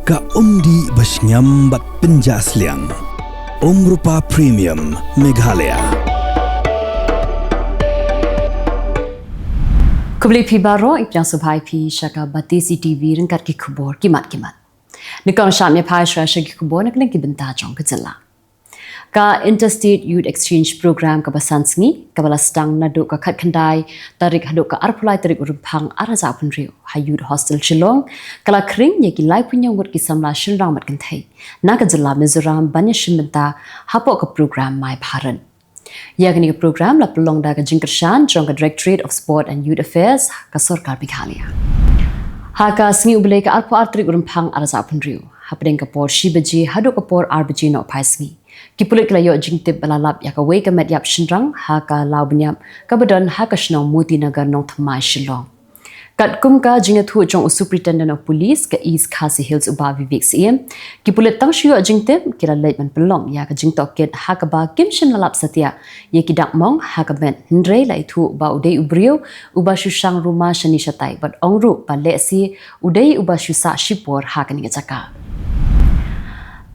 Ka umdi basnyam bat penjasliang. Rupa Premium Meghalaya. Kubli pi baro ipjang subhai pi shaka bati CCTV ringkat ki Khubor kimat. Nikon shamya pai shaki Khubor nakling ki benta jong ke Jylla. Ka Interstate Youth Exchange Program ka basansngi ka balastang nadu ka khandai Tarik hadu ka arpulai Tarik Rymphang araza punriu ha youth hostel Kylleng kala kring ye ki lai punya ngot ki samla Rymphang mat kanthai na ka Jylla Mizoram banya shimbenta hapo ka program mai bharan yakni ka program la pelong da ka jingkershan jong ka Directorate of Sport and Youth Affairs ka Sarkar Meghalaya ha ka sngi ublei ka arpo Tarik Rymphang araza punriu hapdeng ka por shibaji hadu ka por arbaji no paisngi Kipulit kelayo jingtip balalap ya kawe ka medyap shinrang ha ka lau benyap ka badan ha ka shnong muti nagar nong thamai shilong. Kat kum ka jingat hu jong Superintendent of Police ka East Khasi Hills uba Vivek CM kipulit tang shiyo jingtip kira leitman pelong ya ka jingtok ket ha ka ba kim shin lalap satya ye ki dak mong ha ka ben hindrei lai thu ba udei ubrio uba shushang rumah shani shatai bat ongru ba lesi udei uba shusa shipor ha ka ni jaka.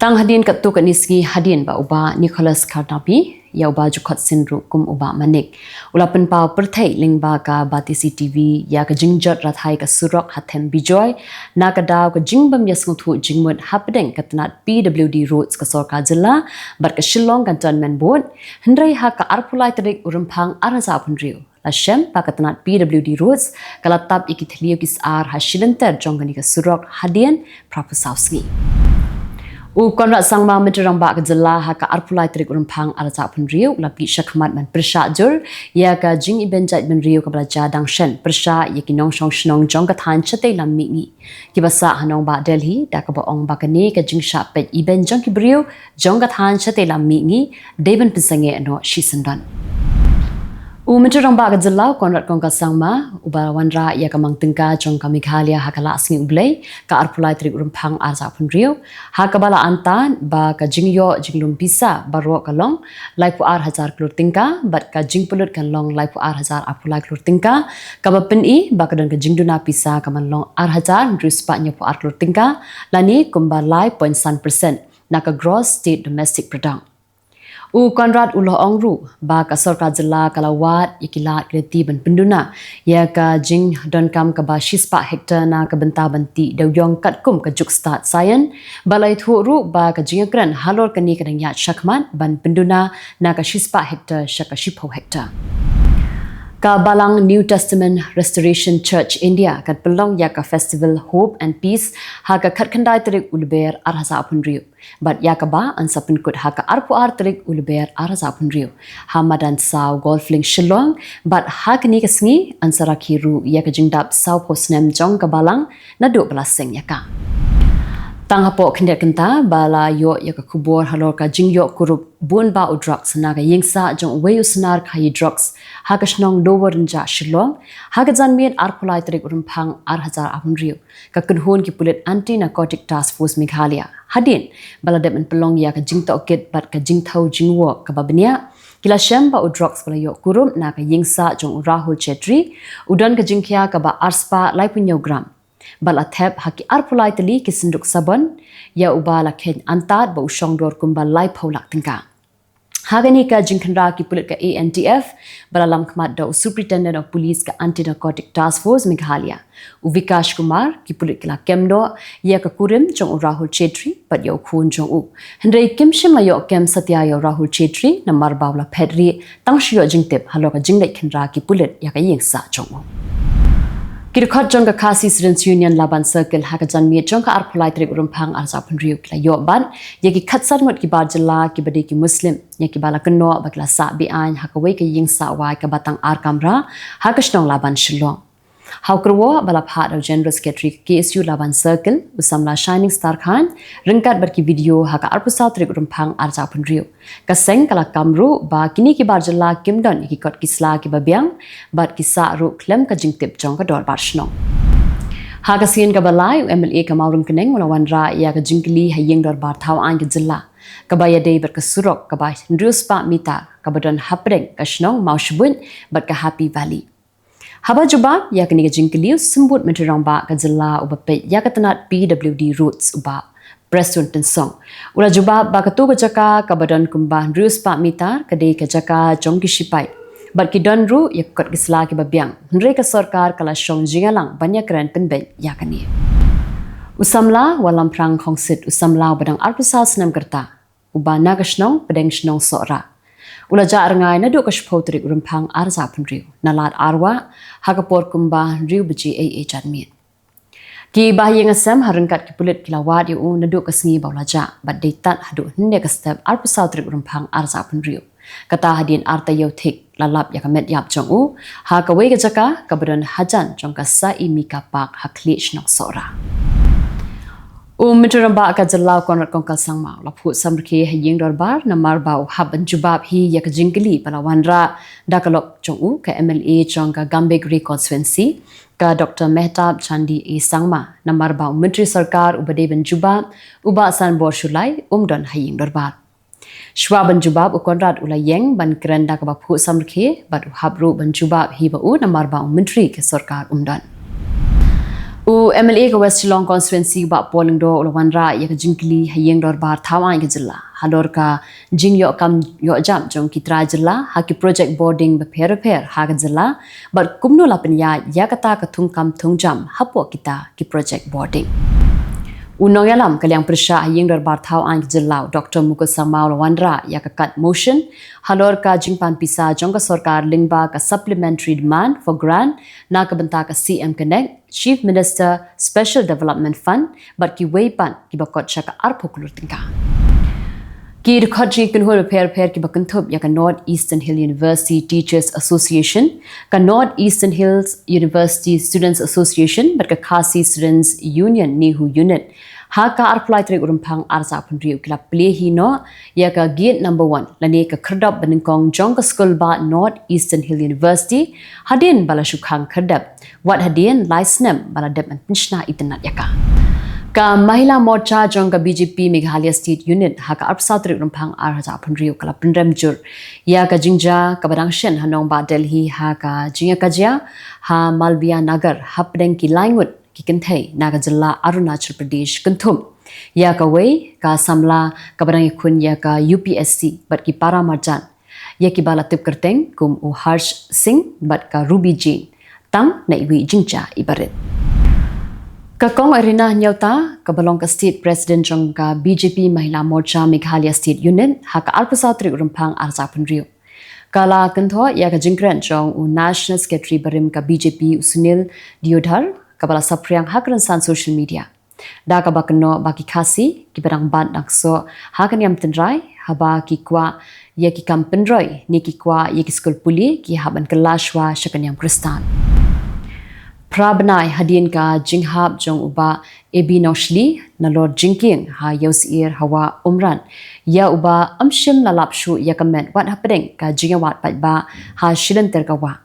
Tang hadin kat tu kat nisgi hadin ba uba Nicholas Karnapi ya uba jukot sinru kum uba manik ulapan pau Pyrthei lingba ka bati CCTV ya ka jingjot rathai ka surok hathem bijoy na ka daw ka jingbam yasngu thu jingmut hapdeng katnat PWD roads ka Sarkar Jylla bat ka Shillong Cantonment Board hendrai ha ka arpulai Tarik Rymphang araza punriu la shem pa katnat PWD roads kalatap ikithliu kis ar ha shilenter jongani ka surok hadien propusawski konrat sangma menterang ba ka Jylla ha ka arpulai Tarik Rymphang araza punriu lapi shakmat man persha jur ya ka jing ibenjat menriu ka belajar dangshen persha ya ki nong shong shnong jong ka than chate lam mi ni ki basa hanong ba Delhi da ka ba ong ba ka ne ka jing sha pet iben jong ki briu jong ka than chate lam mi ni Devon Pinsange ano shisandan menterang ba ka Jylla konrat kong ka sangma uba wanra ya ka mangtengka jong ka Meghalaya ha ka lasngi ublei ka arpulai Tarik Rymphang araza punriu ha ka bala antan ba ka jingyo jinglum bisa baro ka long laipu ar hazar klur tingka bat ka jingpulut kan long laipu ar hazar arpulai klur tingka ka ba peni ba ka don ka jingduna pisa ka man long ar hazar druspa nyapu ar klur tingka lani kumba lai 0.1% na ka gross state domestic product Konrad ulo ongru ba ka Sarkar Jylla kalawat ikilat kreti ban penduna ya ka jing don kam ka ba shispa hektar na ka benta banti dawyong kat kum ka juk start sayan balai thu ru ba ka jingakran halor kani kadang ya shakman ban penduna na ka shispa hektar shaka shipho hektar ka balang New Testament Restoration Church India kat pelong ya ka festival Hope and Peace ha ka khatkhandai Tarik ulber arhaza punriu but ya ka ba ansapun kut ha ka arpu ar Tarik ulber arhaza punriu ha madan saw golfling Shillong but ha kani ka sngi ansara khiru ya ka jingdap saw posnem jong ka balang nadu belaseng ya ka tang hapo khendet kenta bala yo ya ka Khubor halor ka jingyo kurup bun ba drugs na ka yingsa jong weyu snar khai drugs ha ka shnong lower nja Shillong ha ka janmien arpulai Tarik Rymphang ar hazar ahunriu ka kunhon ki pulit anti narcotic task force Meghalaya hadin bala demen pelong ya ka jingto ket bat ka jingthau jingwo ka babnya kila shem ba drugs bala yo kurum na ka yingsa jong Rahul Chetri udan ka jingkhya ka ba arspa lai punyogram bala thep haki arpulai tali kisinduk sabon ya ubala khen antat ba usong dor kumba lai phaulak tingka hagani ka jingkhandra ki pulit ka ANTF bala lam khmat do Superintendent of Police ka Anti Narcotic Task Force Meghalaya Vikash Kumar ki pulit kala kemdo ya ka kurim jong Rahul Chetri pat yo khun jong u hendrei kimshim yo kem satya yo Rahul Chetri na marbawla phedri tangshio jingtep haloka jinglei khandra ki pulit ya ka yengsa jong Kirkhot jong ka Khasi Students Union Laban Circle ha ka janmi jong ka arpulai Tarik Rymphang arza punriu kla yo ban ye ki khatsar mot ki bar Jylla ki bade ki Muslim ye ki bala kanno bakla sa bi an ha ka we ka ying sa wa ka batang ar kamra ha ka shnong Laban Shillong Haukrwo bala phat of General Secretary KSU Laban Circle usamla Shining Star Khan ringkat bar ki video ha ka arpusa Tarik Rymphang arza punriu ka seng kala kamru ba kini ki bar Jylla kimdon ki kot kisla ki babyang bat ki sa ru klem ka jingtip jong ka dor bar shnong ha ka sin ka balai MLA ka maurum keneng wala wanra ya ka jingkli hayeng dor bar thau an ki Jylla ka ba ya dei bar ka surok ka ba ndrus pa mita ka badon hapreng ka shnong maushbun bat ka Happy Valley Haba jubab ya kini ke jingkeliu sembut menteri ramba ke Jylla ubapet ya ketenat PWD roots uba Preston Tensong. Ula jubab ba ketu ke jaka ke badan kumbah rius pak mitar kedai ke jaka jong kisipai. Bat ki don ru ya kot kisla ki babiang. Hendrai ke sarkar kala syong jingalang banyak keren penben ya kini. Usamla walam prang khongsit usamla badang arpisal senam kerta. Ubana ke snong pedeng snong sora. Ula ja rangai na do ka shpho Tarik Rymphang arza punriu nalat arwa hakapor kumbah riu beji AA janmit. Ki bahaya ngasam harengkat ki pulit kilawat yu na do ka sengi baulaja bat deitat hadu hende ka step arpisal Tarik Rymphang arza punriu. Kata hadin arta yau thik lalap ya kamet yap jong u ha ka wei ka jaka ka badan hajan jong ka sa imi ka pak hakli snok sora. Menteri Ramba ka Jylla konrat kongkal sangma laput samrke haying dorbar namar bau haban jubab hi ya ka jingkeli pala wanra dakalok chongu ka MLA chong ka Gambegri constituency ka Dr. Mehtab Chandi e sangma namar bau menteri sarkar ubade ban jubab uba san bor shulai don haying dorbar shwa ban jubab konrat ulayeng ban keranda ka bapu samrke bat habru ban jubab hi ba namar bau menteri ke sarkar don MLA ke West Shillong constituency ba polling do ulawanra ya ka jingkli hayeng dorbar thawan ke Jylla hador ka jing yo kam yo jam jong kitra Jylla ha ki project boarding ba pher ha ka Jylla bat kumno lapnya ya kata ka thung kam thung jam hapo kita ki project boarding unong yalam kalyang persha hayeng dorbar thawan ke Jylla Dr. Mukul Sangma ulawanra ya ka cut motion hador ka jingpan pisa jong ka sarkar lingba ka supplementary demand for grant na ka benta ka CM Connect Chief Minister Special Development Fund but ki weipan ki bakot chaka arpokulur tingka ki rekodji kun ho repair ki bakanthop ya ka North Eastern Hill University Teachers Association ka North Eastern Hills University Students Association but ka Khasi Students Union nihu unit ha ka arplai Tarik Rymphang arza punriu kila play hi no ya ka gate number 1 lani ka khardap baningkong jong ka school ba North Eastern Hill University hadin bala shukhang khardap wat hadin license bala dep antinshna itanat yaka ka mahila morcha jong ka BJP Meghalaya State Unit ha ka arpsa Tarik Rymphang arza punriu kala pinrem jur ya ka jingja ka badangshen hanong ba Delhi ha ka jinga kajia ha Malviya Nagar hapdeng ki langut ki Pyrthei naga Jylla Arunachal Pradesh kanthum ya ka wei ka samla ka barang khun ya ka UPSC bat ki para marjan ya ki bala tip kerteng kum u Harsh Singh bat ka Ruby Jane tam na iwi jingcha ibarit ka kong arena nyauta ka balong ka state president jong ka BJP Mahila Morcha Meghalaya State Unit ha ka alpasa Tarik Rymphang arza punriu kala kantho ya ka jingkran jong u National Secretary barim ka BJP Sunil Diodhar kabala sapriang hakran san social media da ka bakno baki khasi ki barang ban dakso hakan yam tenrai haba ki kwa ya ki kampenroi ni ki kwa ya ki skul puli ki haban kelashwa shakan yam kristan prabnai hadin ka jinghab jong uba ebi noshli na Lord Jinking ha yosir hawa umran ya uba amshim lalapshu ya kamen wat hapdeng ka jingawat ba ha shilan terkawa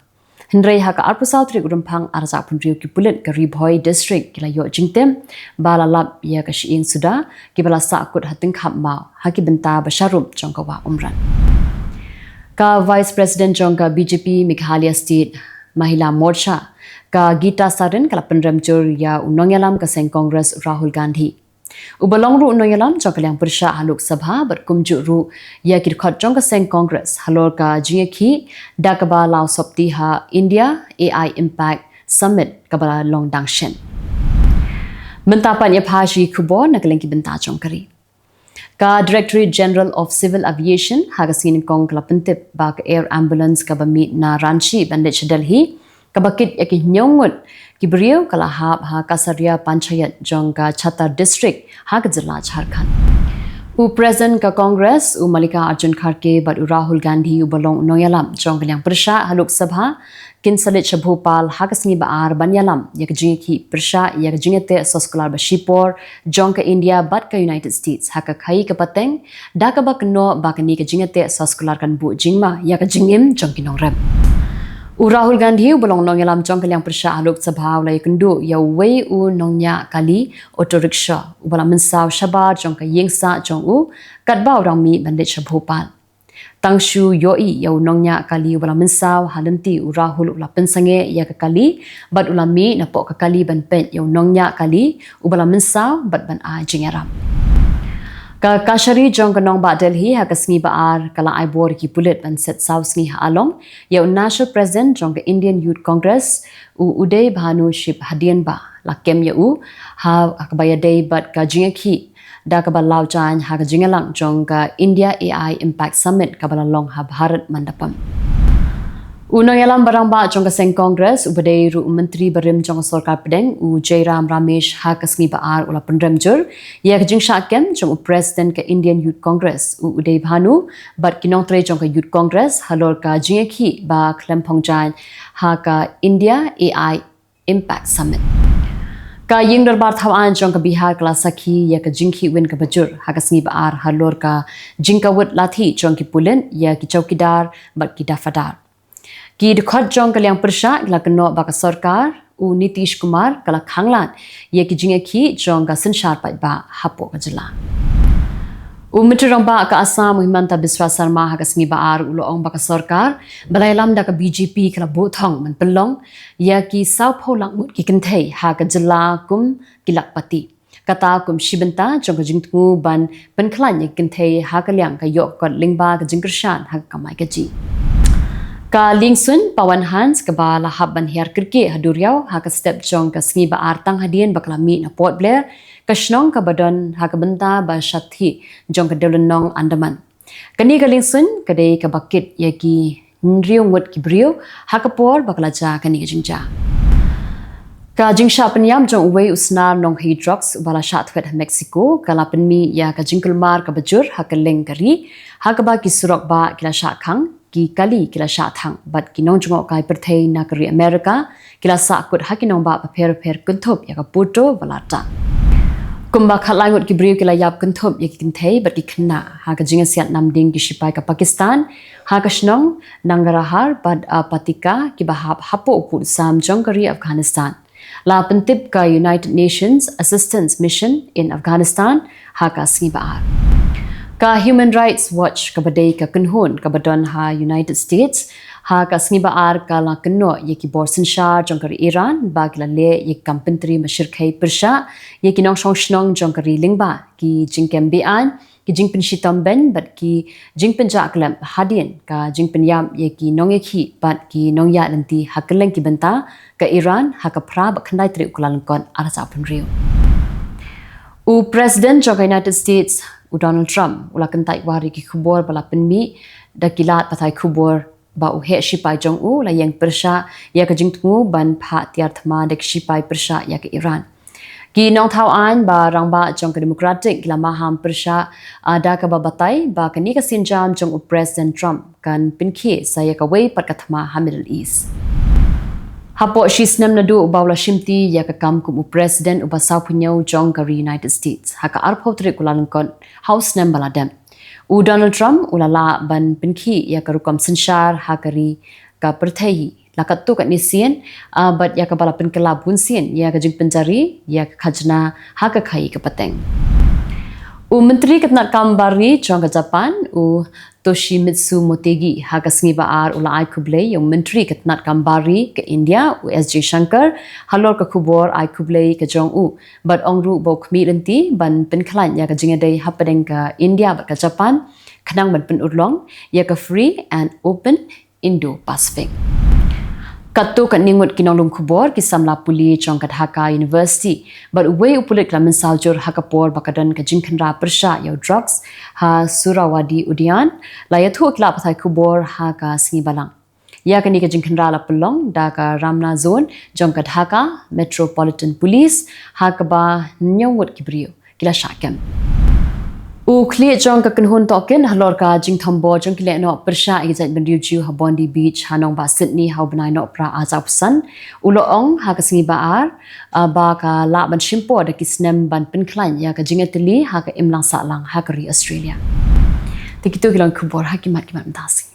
Hendrai ha ka arpusal Tarik Rymphang arza punriu ki pulit ka Rybhoi district kila yo jingtem bala lap ya ka shiin suda ki bala sa akut hating khap mau ha ki benta basharum jongkawa umran ka vice president jongka BJP Meghalaya State Mahila Morcha ka Gita Sarin kala penrem jur ya unongyalam ka Seng Congress Rahul Gandhi ubalong ru unongyalam jongkalyang persha haluk sabha berkumju ru ya kirkhot jongka Seng Congress halor ka jingeki dakaba law sopti ha India AI Impact Summit kabala long dangshen mentapan ya phaji Khubor nakalengki benta jongkari ka Directorate General of Civil Aviation hagasin kong klapentip ba ka air ambulance ka bamit na Ranchi bandit Delhi kabakit yaki nyongut kibriyo kala ha kasaria panchayat jongka Chhattar district ha ka Jylla Jharkhand u present ka Congress u Malika Arjun Kharke but u Rahul Gandhi u balong noyalam jongkalyang persha haluk sabha kinsalit Bhopal ha ka singi baar banyalam yak jingi persha yak jingete soskolar ba Shipor jongka India but ka United States ha ka khai ka pateng da ka bakno bakani ka jingete soskolar kan bu jingma yak jingim jongkinong rem u Rahul Gandhi u balong nongyalam jongkalyang persha haluk sabha ulai kendu ya wei u nongnya kali auto rickshaw u balang mensaw shabar jongka yengsa jong u katba rangmi bandit Bhopal tangshu yoi yau nongnya kali ubala mensaw halenti urahul ula pensange ya kali bat ulami napok kali ban pen yau nongnya kali ubala mensaw bat ban a jingaram ka kashari jong kanong ba Delhi ha kasngi baar kala aibor ki pulit ban set south ngi ha along ya national president jong ka Indian Youth Congress uday bhanu ship hadian ba lakem ya ha akabaya day bat ka jingaki da ka balau jan ha ka jingalang jong ka India AI Impact Summit ka balalong ha Bharat mandapam Unang yalam barang ba jong ka seng Congress ubadai ru menteri barim jong sarkar pedeng Jylla Ramesh ha kasngi baar ula pendremjur ya ka jingsha kem jong president ka Indian Youth Congress uday bhanu bat kinong tre jong ka Youth Congress halor ka jingaki ba klempong jan ha ka India AI Impact Summit ka ying darbar thawan jong ka Bihar kala sakhi ya ka jingki win ka bajur ha kasngi baar halor ka jingkawat lathi jong ki pulen ya ki chowkidar bat ki dafadar ki dekhot jong kalyang persha la keno ba ka sarkar Nitish Kumar kala khanglan ye ki jingaki jong ka sanshar pat ba hapo ka Jylla mitrong ba ka Assam Himanta Biswa Sarma ha kasngi baar uloong ba ka sarkar balailam da ka BJP kala bothong man pelong ya ki saupo langmut ki Pyrthei ha ka Jylla kum kilakpati kata kum shibenta jong ka jingtngu ban penklan ye Pyrthei ha kalyang ka yok kot lingba ka jingkershan ha ka mai ka ji ka lingsun pawan hans ka ba lahab ban hiar kirke haduriau ha ka step jong ka sngi ba artang hadien bakla mi na port blair ka shnong ka badon ha ka benta ba shathi jong ka delenong andaman kani ka lingsun ka dei ka bakit ya ki nriung wat ki brio ha ka por bakla ja kani ka jingja ka jingsha penyam jong uwei usnar nong hi drugs bala shat fet Mexico kala penmi ya ka jingkulmar ka bajur ha ka leng kari ha ka ba ki surok ba kila sha khang ki kali kila sha thang bat ki nong jong kai Pyrthei na kari America kila sa kut ha ki nong ba per kunthop ya ka puto balata kumba khalangut ki brio kila yap kunthop ya ki Pyrthei bat ki khna ha ka jinga siat namding ki shipai ka Pakistan ha ka shnong nangarahar bad patika ki bahap hapo put sam jong kari Afghanistan la pentip ka United Nations Assistance Mission in Afghanistan ha ka sngi baar ka Human Rights Watch ka badai ka kunhun ka badon ha United States ha ka sngi baar ka la kunno ye ki borsin shar jong kari Iran ba ki la le ye kampentri mashirkai persha ye ki nong shong shnong jong kari lingba ki jingkem bian ki jingpin shitam ben bat ki jingpin jaklam hadien ka jingpin yam ye ki nong ye ki bat ki nong ya lanti ha Kylleng ki benta ka Iran ha ka pra ba khandai tri kulan kon arasa punriu president jong United States Donald Trump ula kentai wari ki Khubor bala penmi da kilat patai Khubor ba he shipai jong la yang persha ya ka jingtngu ban pha tiar thma dek shipai persha ya ka Iran ki nong thau an ba rangba jong ka Democratic la maham persha ada ka ba batai ba ka ni ka sinjam jong president Trump kan pinkhe saya ka wei pat ka thma ha Middle East hapo shisnam nadu bawla shimti ya ka kam kum president uba saupunyo jong ka United States ha ka arpho tri kulan kon house nam baladam Donald Trump ulala ban pinkhi ya ka rukam sanshar ha kari ka Pyrthei lakat tu kat nisien but ya ka bala pinkala bunsien ya ka jing penjari ya ka khajna ha ka khai ka pateng menteri ketnat kambari jong ka Japan Toshimitsu Motegi ha ka sngi baar ula ai khuble yung menteri ketnat kambari ka India SJ Shankar halor ka Khubor ai khuble ka jong but ongru bo khmi renti ban penklan ya ka jingadei hapadeng ka India ba ka Japan khanang ban pen urlong ya ka free and open Indo-Pacific Katu kat ningut kinong Khubor ki samla puli jong kat Dhaka University but uwe upulit klamen saljur hakapor bakadan ka jingkhanra persha yo drugs ha Surawadi Udian la yathu kla pathai Khubor ha ka sngi balang ya kani ka jingkhanra la pulong da ka Ramna zone jong kat Dhaka Metropolitan Police ha ka ba nyongut kibrio kila shakem Kli jong ka kunhun token halor ka jing thombo jong kile no persha izat bendiu ju ha Bondi Beach hanong ba Sydney ha benai no pra azapsan uloong ha ka singi baar ba ka la ban shimpo da kisnem ban penklan ya ka jingatili ha ka imlang sa lang ha ka ri Australia tikitu kilong Khubor ha kimat mtasi